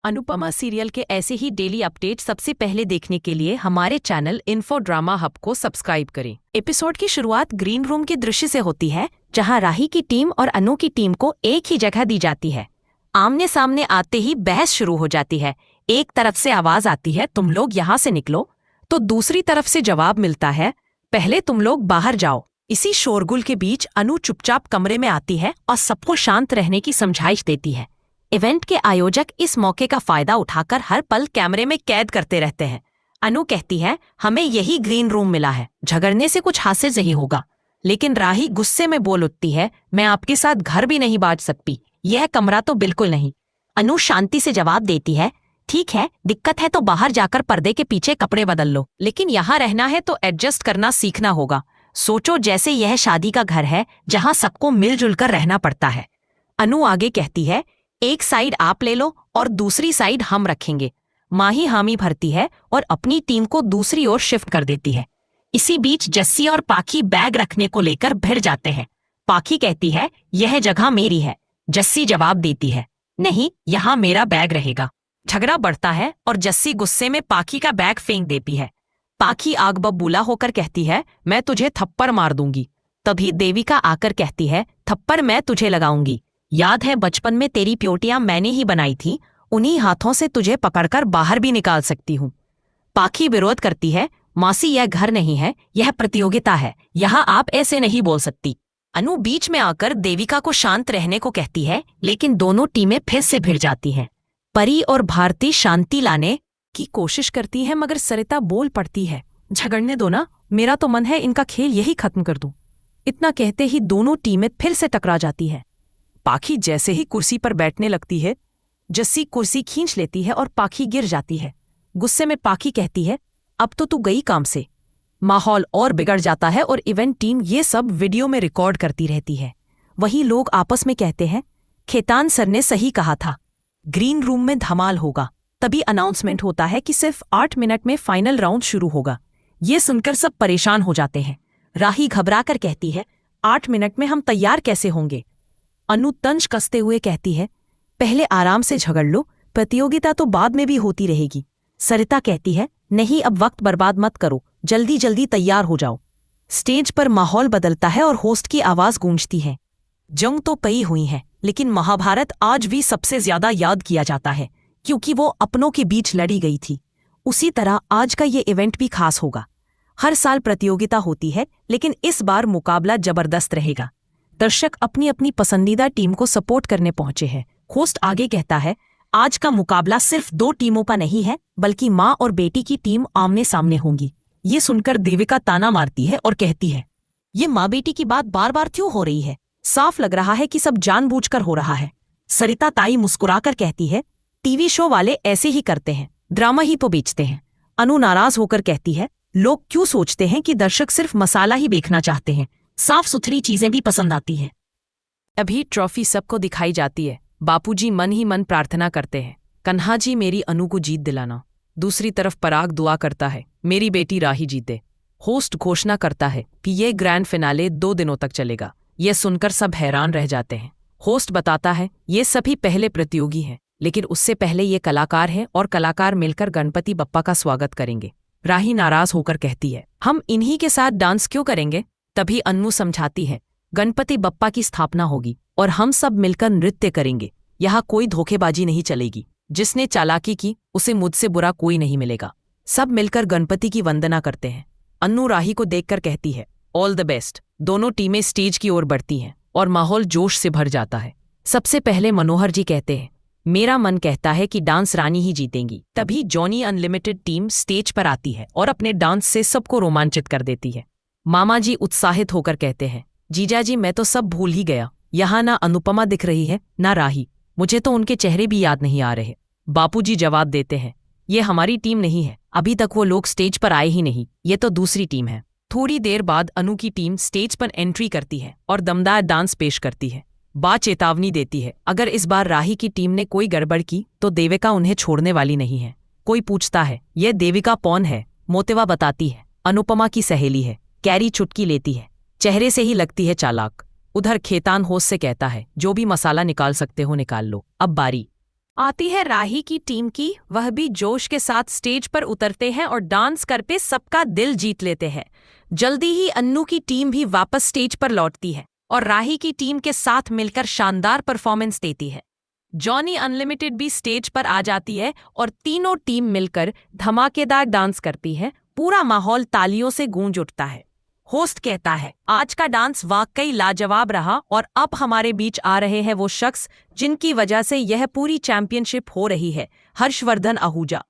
Anupama serial के ऐसे ही daily update सबसे पहले देखने के लिए हमारे चैनल इन्फो ड्रामा हब को सब्सक्राइब करें। एपिसोड की शुरुआत ग्रीन रूम के दृश्य से होती है, जहां राही की टीम और अनु की टीम को एक ही जगह दी जाती है। आमने सामने आते ही बहस शुरू हो जाती है। एक तरफ से आवाज आती है, तुम लोग यहाँ से निकलो, तो दूसरी तरफ से जवाब मिलता है, पहले तुम लोग बाहर जाओ। इसी शोरगुल के बीच अनु चुपचाप कमरे में आती है और सबको शांत रहने की समझाइश देती है। इवेंट के आयोजक इस मौके का फायदा उठाकर हर पल कैमरे में कैद करते रहते हैं। अनु कहती है, हमें यही ग्रीन रूम मिला है, झगड़ने से कुछ हासिल नहीं होगा। लेकिन राही गुस्से में बोल उठती है, मैं आपके साथ घर भी नहीं बांट सकती, यह कमरा तो बिल्कुल नहीं। अनु शांति से जवाब देती है, ठीक है, दिक्कत है तो बाहर जाकर पर्दे के पीछे कपड़े बदल लो, लेकिन यहाँ रहना है तो एडजस्ट करना सीखना होगा। सोचो जैसे यह शादी का घर है जहाँ सबको मिलजुल कर रहना पड़ता है। अनु आगे कहती है, एक साइड आप ले लो और दूसरी साइड हम रखेंगे। माही हामी भरती है और अपनी टीम को दूसरी ओर शिफ्ट कर देती है। इसी बीच जस्सी और पाखी बैग रखने को लेकर भिड़ जाते हैं। पाखी कहती है, यह जगह मेरी है। जस्सी जवाब देती है, नहीं, यहाँ मेरा बैग रहेगा। झगड़ा बढ़ता है और जस्सी गुस्से में पाखी का बैग फेंक देती है। पाखी आग बबूला होकर कहती है, मैं तुझे थप्पड़ मार दूंगी। तभी देविका आकर कहती है, थप्पड़ मैं तुझे लगाऊंगी। याद है बचपन में तेरी प्योटियां मैंने ही बनाई थी, उन्हीं हाथों से तुझे पकड़कर बाहर भी निकाल सकती हूँ। पाखी विरोध करती है, मासी यह घर नहीं है, यह प्रतियोगिता है, यहाँ आप ऐसे नहीं बोल सकती। अनु बीच में आकर देविका को शांत रहने को कहती है, लेकिन दोनों टीमें फिर से भिड़ जाती हैं। परी और भारती शांति लाने की कोशिश करती है, मगर सरिता बोल पड़ती है, झगड़ने दो ना, मेरा तो मन है इनका खेल यही खत्म कर दूं। इतना कहते ही दोनों टीमें फिर से टकरा जाती है। पाखी जैसे ही कुर्सी पर बैठने लगती है, जस्सी कुर्सी खींच लेती है और पाखी गिर जाती है। गुस्से में पाखी कहती है, अब तो तू गई काम से। माहौल और बिगड़ जाता है और इवेंट टीम ये सब वीडियो में रिकॉर्ड करती रहती है। वही लोग आपस में कहते हैं, खेतान सर ने सही कहा था, ग्रीन रूम में धमाल होगा। तभी अनाउंसमेंट होता है कि सिर्फ 8 मिनट में फाइनल राउंड शुरू होगा। ये सुनकर सब परेशान हो जाते हैं। राही घबराकर कहती है, 8 मिनट में हम तैयार कैसे होंगे। अनु तंज कसते हुए कहती है, पहले आराम से झगड़ लो, प्रतियोगिता तो बाद में भी होती रहेगी। सरिता कहती है, नहीं, अब वक्त बर्बाद मत करो, जल्दी जल्दी तैयार हो जाओ। स्टेज पर माहौल बदलता है और होस्ट की आवाज गूंजती है, जंग तो कई हुई है, लेकिन महाभारत आज भी सबसे ज्यादा याद किया जाता है, क्योंकि वो अपनों के बीच लड़ी गई थी। उसी तरह आज का ये इवेंट भी खास होगा। हर साल प्रतियोगिता होती है, लेकिन इस बार मुकाबला जबरदस्त रहेगा। दर्शक अपनी अपनी पसंदीदा टीम को सपोर्ट करने पहुंचे हैं। होस्ट आगे कहता है, आज का मुकाबला सिर्फ 2 टीमों का नहीं है, बल्कि माँ और बेटी की टीम आमने सामने होंगी। ये सुनकर देविका ताना मारती है और कहती है, ये माँ बेटी की बात बार बार क्यों हो रही है, साफ लग रहा है कि सब जानबूझकर हो रहा है। सरिता ताई मुस्कुराकर कहती है, टीवी शो वाले ऐसे ही करते हैं, ड्रामा ही तो बेचते हैं। अनु नाराज होकर कहती है, लोग क्यों सोचते हैं कि दर्शक सिर्फ मसाला ही देखना चाहते हैं, साफ सुथरी चीजें भी पसंद आती हैं। अभी ट्रॉफी सबको दिखाई जाती है। बापूजी मन ही मन प्रार्थना करते हैं, कन्हा जी मेरी अनु को जीत दिलाना। दूसरी तरफ पराग दुआ करता है, मेरी बेटी राही जीते। होस्ट घोषणा करता है कि ये ग्रैंड फिनाले 2 दिनों तक चलेगा। यह सुनकर सब हैरान रह जाते हैं। होस्ट बताता है, ये सभी पहले प्रतियोगी हैं, लेकिन उससे पहले ये कलाकार हैं और कलाकार मिलकर गणपति बप्पा का स्वागत करेंगे। राही नाराज होकर कहती है, हम इन्हीं के साथ डांस क्यों करेंगे। तभी अनु समझाती है, गणपति बप्पा की स्थापना होगी और हम सब मिलकर नृत्य करेंगे। यहाँ कोई धोखेबाजी नहीं चलेगी। जिसने चालाकी की उसे मुझसे बुरा कोई नहीं मिलेगा। सब मिलकर गणपति की वंदना करते हैं। अनु राही को देखकर कहती है, ऑल द बेस्ट। दोनों टीमें स्टेज की ओर बढ़ती हैं और माहौल जोश से भर जाता है। सबसे पहले मनोहर जी कहते हैं, मेरा मन कहता है कि डांस रानी ही जीतेंगी। तभी जॉनी अनलिमिटेड टीम स्टेज पर आती है और अपने डांस से सबको रोमांचित कर देती है। मामा जी उत्साहित होकर कहते हैं, जीजा जी मैं तो सब भूल ही गया, यहाँ ना अनुपमा दिख रही है ना राही, मुझे तो उनके चेहरे भी याद नहीं आ रहे। बापूजी जवाब देते हैं, ये हमारी टीम नहीं है, अभी तक वो लोग स्टेज पर आए ही नहीं, ये तो दूसरी टीम है। थोड़ी देर बाद अनु की टीम स्टेज पर एंट्री करती है और दमदार डांस पेश करती है। बा चेतावनी देती है, अगर इस बार राही की टीम ने कोई गड़बड़ की तो देविका उन्हें छोड़ने वाली नहीं है। कोई पूछता है, यह देविका कौन है। मोतिवा बताती है, अनुपमा की सहेली है। कैरी चुटकी लेती है, चेहरे से ही लगती है चालाक। उधर खेतान होश से कहता है, जो भी मसाला निकाल सकते हो निकाल लो, अब बारी आती है राही की टीम की, वह भी जोश के साथ स्टेज पर उतरते हैं और डांस करके सबका दिल जीत लेते हैं। जल्दी ही अन्नू की टीम भी वापस स्टेज पर लौटती है और राही की टीम के साथ मिलकर शानदार परफॉर्मेंस देती है। जॉनी अनलिमिटेड भी स्टेज पर आ जाती है और तीनों टीम मिलकर धमाकेदार डांस करती है। पूरा माहौल तालियों से गूंज उठता है। होस्ट कहता है, आज का डांस वाकई लाजवाब रहा और अब हमारे बीच आ रहे हैं वो शख्स जिनकी वजह से यह पूरी चैंपियनशिप हो रही है, हर्षवर्धन आहूजा।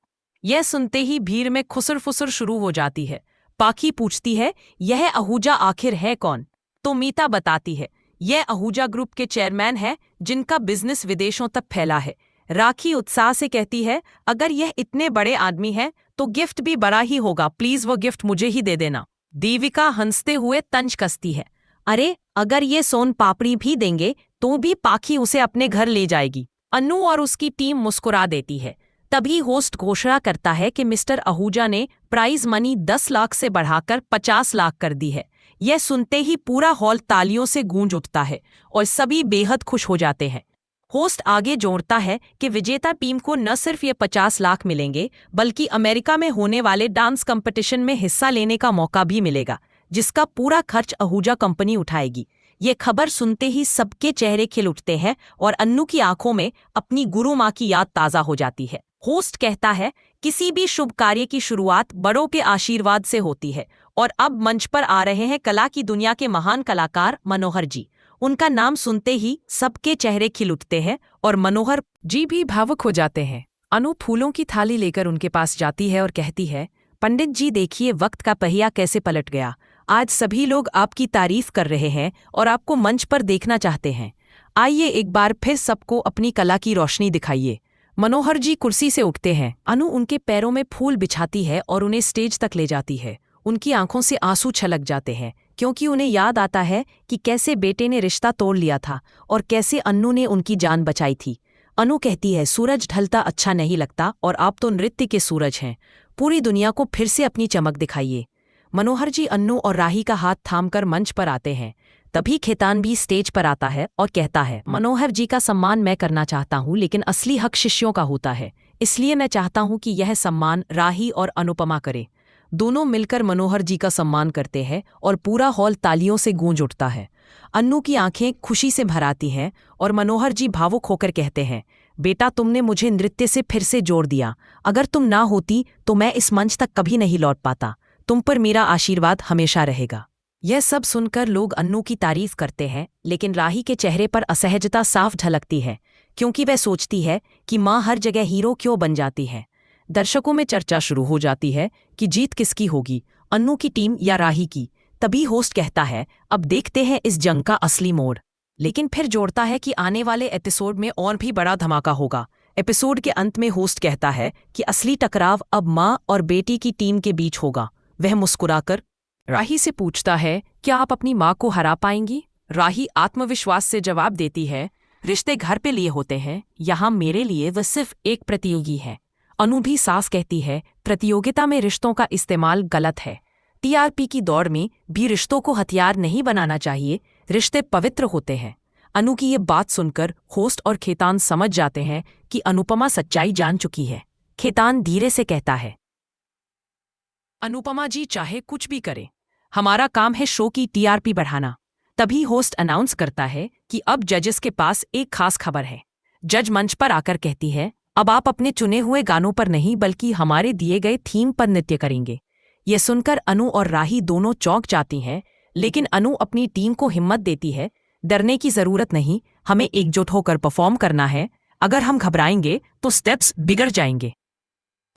यह सुनते ही भीड़ में खुसर फुसर शुरू हो जाती है। पाखी पूछती है, यह आहूजा आखिर है कौन? तो मीता बताती है, यह आहूजा ग्रुप के चेयरमैन है जिनका बिजनेस विदेशों तक फैला है। राखी उत्साह से कहती है, अगर यह इतने बड़े आदमी है तो गिफ्ट भी बड़ा ही होगा, प्लीज वो गिफ्ट मुझे ही दे देना। देविका हंसते हुए तंज कसती है, अरे अगर ये सोन पापड़ी भी देंगे तो भी पाखी उसे अपने घर ले जाएगी। अन्नू और उसकी टीम मुस्कुरा देती है। तभी होस्ट घोषणा करता है कि मिस्टर आहूजा ने प्राइज मनी 10 लाख से बढ़ाकर 50 लाख कर दी है। यह सुनते ही पूरा हॉल तालियों से गूंज उठता है और सभी बेहद खुश हो जाते हैं। होस्ट आगे जोड़ता है कि विजेता टीम को न सिर्फ ये 50 लाख मिलेंगे बल्कि अमेरिका में होने वाले डांस कंपटीशन में हिस्सा लेने का मौका भी मिलेगा, जिसका पूरा खर्च आहूजा कंपनी उठाएगी। ये खबर सुनते ही सबके चेहरे खिल उठते हैं और अन्नू की आंखों में अपनी गुरु माँ की याद ताज़ा हो जाती है। होस्ट कहता है, किसी भी शुभ कार्य की शुरुआत बड़ों के आशीर्वाद से होती है और अब मंच पर आ रहे हैं कला की दुनिया के महान कलाकार मनोहर जी। उनका नाम सुनते ही सबके चेहरे खिल उठते हैं और मनोहर जी भी भावुक हो जाते हैं। अनु फूलों की थाली लेकर उनके पास जाती है और कहती है, पंडित जी देखिए वक्त का पहिया कैसे पलट गया। आज सभी लोग आपकी तारीफ कर रहे हैं और आपको मंच पर देखना चाहते हैं। आइए एक बार फिर सबको अपनी कला की रोशनी दिखाइए। मनोहर जी कुर्सी से उठते हैं। अनु उनके पैरों में फूल बिछाती है और उन्हें स्टेज तक ले जाती है। उनकी आंखों से आंसू छलक जाते हैं क्योंकि उन्हें याद आता है कि कैसे बेटे ने रिश्ता तोड़ लिया था और कैसे अन्नू ने उनकी जान बचाई थी। अनु कहती है, सूरज ढलता अच्छा नहीं लगता और आप तो नृत्य के सूरज हैं। पूरी दुनिया को फिर से अपनी चमक दिखाइए। मनोहर जी अन्नू और राही का हाथ थामकर मंच पर आते हैं। तभी खेतान भी स्टेज पर आता है और कहता है, मनोहर जी का सम्मान मैं करना चाहता हूँ लेकिन असली हक शिष्यों का होता है, इसलिए मैं चाहता हूँ कि यह सम्मान राही और अनुपमा करे। दोनों मिलकर मनोहर जी का सम्मान करते हैं और पूरा हॉल तालियों से गूंज उठता है। अन्नू की आंखें खुशी से भर आती हैं और मनोहर जी भावुक होकर कहते हैं, बेटा तुमने मुझे नृत्य से फिर से जोड़ दिया। अगर तुम ना होती तो मैं इस मंच तक कभी नहीं लौट पाता। तुम पर मेरा आशीर्वाद हमेशा रहेगा। यह सब सुनकर लोग अन्नू की तारीफ करते हैं, लेकिन राही के चेहरे पर असहजता साफ झलकती है क्योंकि वह सोचती है कि माँ हर जगह हीरो क्यों बन जाती है। दर्शकों में चर्चा शुरू हो जाती है कि जीत किसकी होगी, अन्नू की टीम या राही की। तभी होस्ट कहता है, अब देखते हैं इस जंग का असली मोड़। लेकिन फिर जोड़ता है कि आने वाले एपिसोड में और भी बड़ा धमाका होगा। एपिसोड के अंत में होस्ट कहता है कि असली टकराव अब माँ और बेटी की टीम के बीच होगा। वह मुस्कुराकर राही से पूछता है, क्या आप अपनी माँ को हरा पाएंगी? राही आत्मविश्वास से जवाब देती है, रिश्ते घर पे लिए होते हैं, यहाँ मेरे लिए वह सिर्फ एक प्रतियोगी है। अनु भी साफ कहती है, प्रतियोगिता में रिश्तों का इस्तेमाल गलत है। टीआरपी की दौड़ में भी रिश्तों को हथियार नहीं बनाना चाहिए, रिश्ते पवित्र होते हैं। अनु की ये बात सुनकर होस्ट और खेतान समझ जाते हैं कि अनुपमा सच्चाई जान चुकी है। खेतान धीरे से कहता है, अनुपमा जी चाहे कुछ भी करे, हमारा काम है शो की टीआरपी बढ़ाना। तभी होस्ट अनाउंस करता है कि अब जजेस के पास एक खास खबर है। जज मंच पर आकर कहती है, अब आप अपने चुने हुए गानों पर नहीं बल्कि हमारे दिए गए थीम पर नृत्य करेंगे। ये सुनकर अनु और राही दोनों चौंक जाती हैं, लेकिन अनु अपनी टीम को हिम्मत देती है, डरने की जरूरत नहीं, हमें एकजुट होकर परफॉर्म करना है। अगर हम घबराएंगे तो स्टेप्स बिगड़ जाएंगे।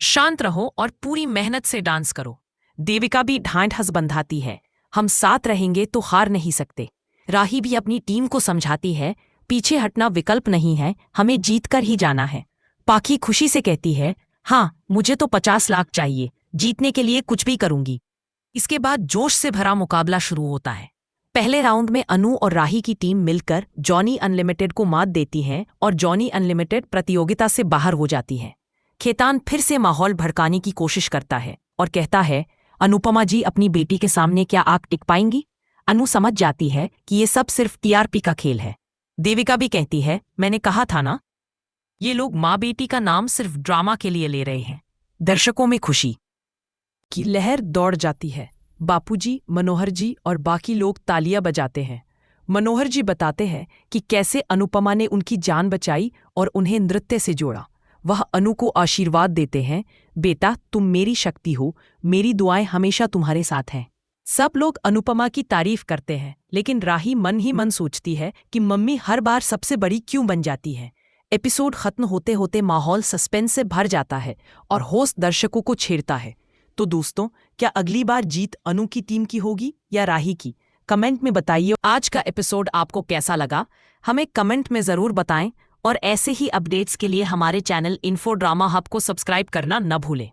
शांत रहो और पूरी मेहनत से डांस करो। देविका भी ढांढस बंधाती है, हम साथ रहेंगे तो हार नहीं सकते। राही भी अपनी टीम को समझाती है, पीछे हटना विकल्प नहीं है, हमें जीत कर ही जाना है। पाखी खुशी से कहती है, हाँ मुझे तो 50 लाख चाहिए, जीतने के लिए कुछ भी करूंगी। इसके बाद जोश से भरा मुकाबला शुरू होता है। पहले राउंड में अनु और राही की टीम मिलकर जॉनी अनलिमिटेड को मात देती है और जॉनी अनलिमिटेड प्रतियोगिता से बाहर हो जाती है। खेतान फिर से माहौल भड़काने की कोशिश करता है और कहता है, अनुपमा जी अपनी बेटी के सामने क्या आग टिक पाएंगी? अनु समझ जाती है कि ये सब सिर्फ टीआरपी का खेल है। देविका भी कहती है, मैंने कहा था ना। ये लोग माँ बेटी का नाम सिर्फ ड्रामा के लिए ले रहे हैं। दर्शकों में खुशी की लहर दौड़ जाती है। बापूजी, मनोहर जी और बाकी लोग तालियां बजाते हैं। मनोहर जी बताते हैं कि कैसे अनुपमा ने उनकी जान बचाई और उन्हें नृत्य से जोड़ा। वह अनु को आशीर्वाद देते हैं, बेटा तुम मेरी शक्ति हो, मेरी दुआएं हमेशा तुम्हारे साथ हैं। सब लोग अनुपमा की तारीफ करते हैं, लेकिन राही मन ही मन सोचती है कि मम्मी हर बार सबसे बड़ी क्यों बन जाती है। एपिसोड खत्म होते होते माहौल सस्पेंस से भर जाता है और होस्ट दर्शकों को छेड़ता है। तो दोस्तों, क्या अगली बार जीत अनु की टीम की होगी या राही की? कमेंट में बताइए। आज का एपिसोड आपको कैसा लगा, हमें कमेंट में ज़रूर बताएं और ऐसे ही अपडेट्स के लिए हमारे चैनल इन्फो ड्रामा हब को सब्सक्राइब करना न भूलें।